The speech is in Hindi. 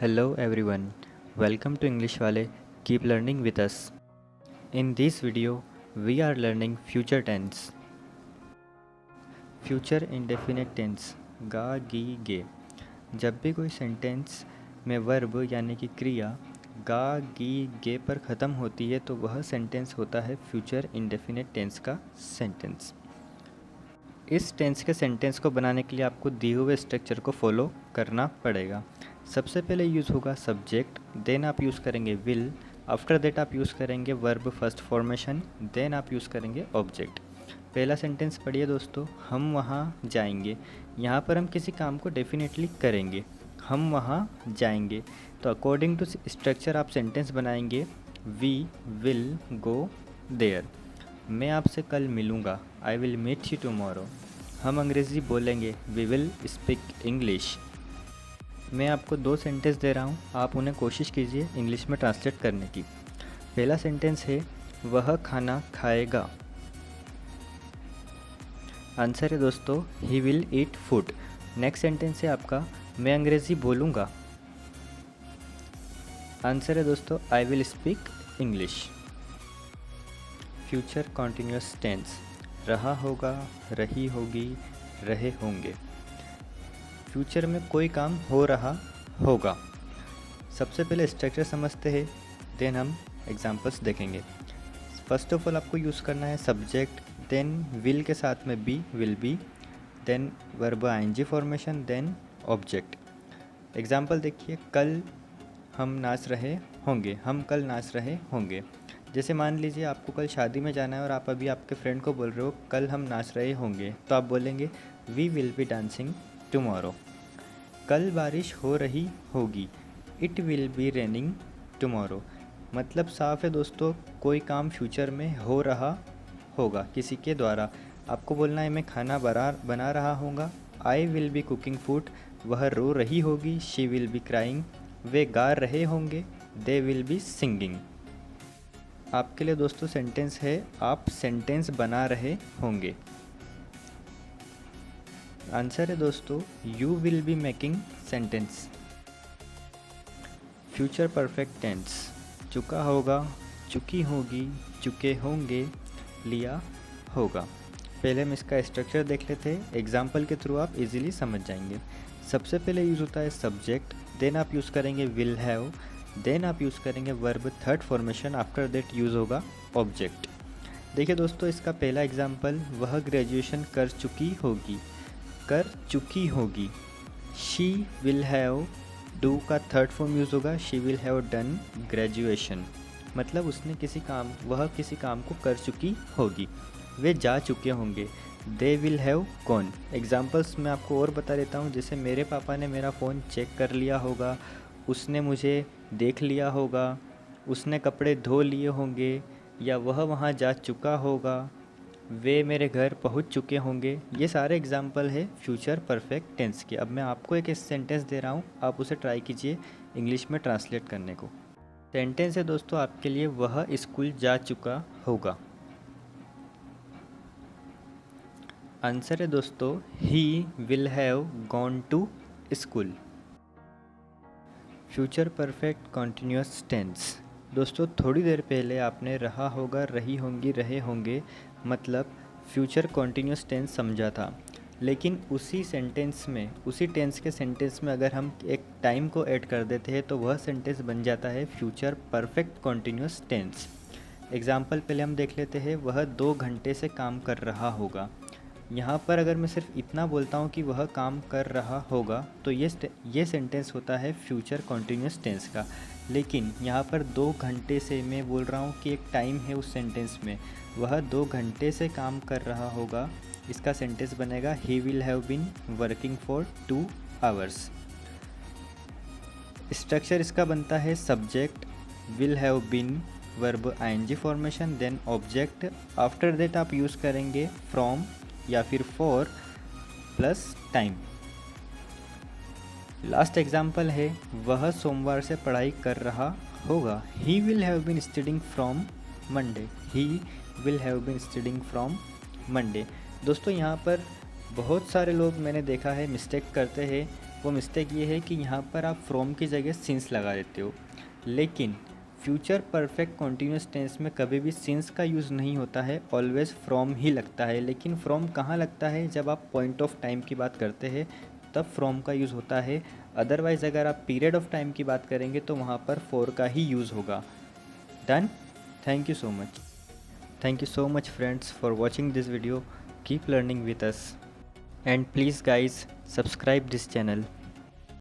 Hello everyone, welcome to English Wale. Keep learning with us. In this video, we are learning future tense. Future indefinite tense गा गी गे। जब भी कोई सेंटेंस में वर्ब यानी कि क्रिया गा गी गे पर ख़त्म होती है तो वह सेंटेंस होता है फ्यूचर इंडेफिनिट टेंस का सेंटेंस। इस टेंस के सेंटेंस को बनाने के लिए आपको दिए हुए स्ट्रक्चर को फॉलो करना पड़ेगा। सबसे पहले यूज़ होगा सब्जेक्ट, देन आप यूज़ करेंगे विल, आफ्टर दैट आप यूज़ करेंगे वर्ब फर्स्ट फॉर्मेशन, देन आप यूज़ करेंगे ऑब्जेक्ट। पहला सेंटेंस पढ़िए दोस्तों, हम वहाँ जाएंगे। यहाँ पर हम किसी काम को डेफिनेटली करेंगे, हम वहाँ जाएंगे। तो अकॉर्डिंग टू स्ट्रक्चर आप सेंटेंस बनाएंगे, वी विल गो देयर। मैं आपसे कल मिलूँगा, I will meet you tomorrow. हम अंग्रेज़ी बोलेंगे, वी विल स्पीक इंग्लिश। मैं आपको दो सेंटेंस दे रहा हूँ, आप उन्हें कोशिश कीजिए इंग्लिश में ट्रांसलेट करने की। पहला सेंटेंस है वह खाना खाएगा। आंसर है दोस्तों he will eat food. Next sentence है आपका मैं अंग्रेज़ी बोलूँगा। आंसर है दोस्तों I will speak English. Future continuous tense रहा होगा, रही होगी, रहे होंगे। फ्यूचर में कोई काम हो रहा होगा। सबसे पहले स्ट्रक्चर समझते हैं, देन हम एग्जांपल्स देखेंगे। फर्स्ट ऑफ ऑल आपको यूज़ करना है सब्जेक्ट, देन विल के साथ में be will be, then verb ING formation, then object. Example देखिए, कल हम नाच रहे होंगे, हम कल नाच रहे होंगे। जैसे मान लीजिए आपको कल शादी में जाना है और आप अभी आपके फ्रेंड को बोल रहे हो कल हम नाच रहे होंगे, तो आप बोलेंगे we will be dancing tomorrow. कल बारिश हो रही होगी, it will be raining tomorrow. मतलब साफ है दोस्तों, कोई काम फ्यूचर में हो रहा होगा किसी के द्वारा। आपको बोलना है मैं खाना बना रहा होगा, I will be cooking food. वह रो रही होगी, शी विल बी क्राइंग। वे गा रहे होंगे, दे विल बी सिंगिंग। आपके लिए दोस्तों सेंटेंस है आप सेंटेंस बना रहे होंगे। आंसर है दोस्तों you will be making sentence. Future perfect tense चुका होगा, चुकी होगी, चुके होंगे, लिया होगा। पहले हम इसका स्ट्रक्चर देख लेते हैं, एग्जाम्पल के थ्रू आप इजीली समझ जाएंगे। सबसे पहले यूज़ होता है सब्जेक्ट, देन आप यूज़ करेंगे विल हैव, देन आप यूज़ करेंगे verb third formation, after that use होगा ऑब्जेक्ट। देखिए दोस्तों इसका पहला एग्जाम्पल, वह ग्रेजुएशन कर चुकी होगी, कर चुकी होगी। शी विल हैव, डू का थर्ड फॉर्म यूज़ होगा, she will have done graduation. मतलब उसने वह किसी काम को कर चुकी होगी। वे जा चुके होंगे, they will have gone. Examples मैं आपको और बता देता हूँ, जैसे मेरे पापा ने मेरा फ़ोन चेक कर लिया होगा, उसने मुझे देख लिया होगा, उसने कपड़े धो लिए होंगे, या वह वहाँ जा चुका होगा, वे मेरे घर पहुंच चुके होंगे। ये सारे एग्जाम्पल है फ्यूचर परफेक्ट टेंस के। अब मैं आपको एक सेंटेंस दे रहा हूँ, आप उसे ट्राई कीजिए इंग्लिश में ट्रांसलेट करने को। सेंटेंस है दोस्तों आपके लिए वह स्कूल जा चुका होगा। आंसर है दोस्तों he will have gone to school. Future perfect continuous tense दोस्तों थोड़ी देर पहले आपने रहा होगा, रही होंगी, रहे होंगे मतलब फ्यूचर कॉन्टिन्यूस टेंस समझा था। लेकिन उसी सेंटेंस में, उसी टेंस के सेंटेंस में अगर हम एक टाइम को ऐड कर देते हैं तो वह सेंटेंस बन जाता है future perfect continuous tense. Example पहले हम देख लेते हैं, वह 2 घंटे से काम कर रहा होगा। यहाँ पर अगर मैं सिर्फ इतना बोलता हूँ कि वह काम कर रहा होगा तो ये सेंटेंस होता है फ्यूचर कॉन्टिन्यूस टेंस का। लेकिन यहाँ पर 2 घंटे से मैं बोल रहा हूँ कि एक टाइम है उस सेंटेंस में, वह 2 घंटे से काम कर रहा होगा। इसका सेंटेंस बनेगा he will have been working for 2 hours. Structure इसका बनता है subject, will have been, verb ING formation, then object. After that आप यूज़ करेंगे फ्रॉम या फिर for plus time. Last example है वह सोमवार से पढ़ाई कर रहा होगा। He will have been studying from Monday, he will have been studying from Monday. दोस्तों यहाँ पर बहुत सारे लोग मैंने देखा है मिस्टेक करते हैं वो मिस्टेक ये है कि यहाँ पर आप फ्रॉम की जगह सिंस लगा देते हो, लेकिन फ्यूचर परफेक्ट कॉन्टीन्यूस टेंस में कभी भी सिंस का यूज़ नहीं होता है, ऑलवेज़ फ्रॉम ही लगता है। लेकिन फ्रॉम कहाँ लगता है? जब आप पॉइंट ऑफ टाइम की बात करते हैं तब फ्रॉम का यूज़ होता है। अदरवाइज़ अगर आप पीरियड ऑफ टाइम की बात करेंगे तो वहाँ पर फॉर का ही यूज़ होगा। Done. Thank you so much. Thank you so much friends for watching this video. Keep learning with us. And please guys, subscribe this channel.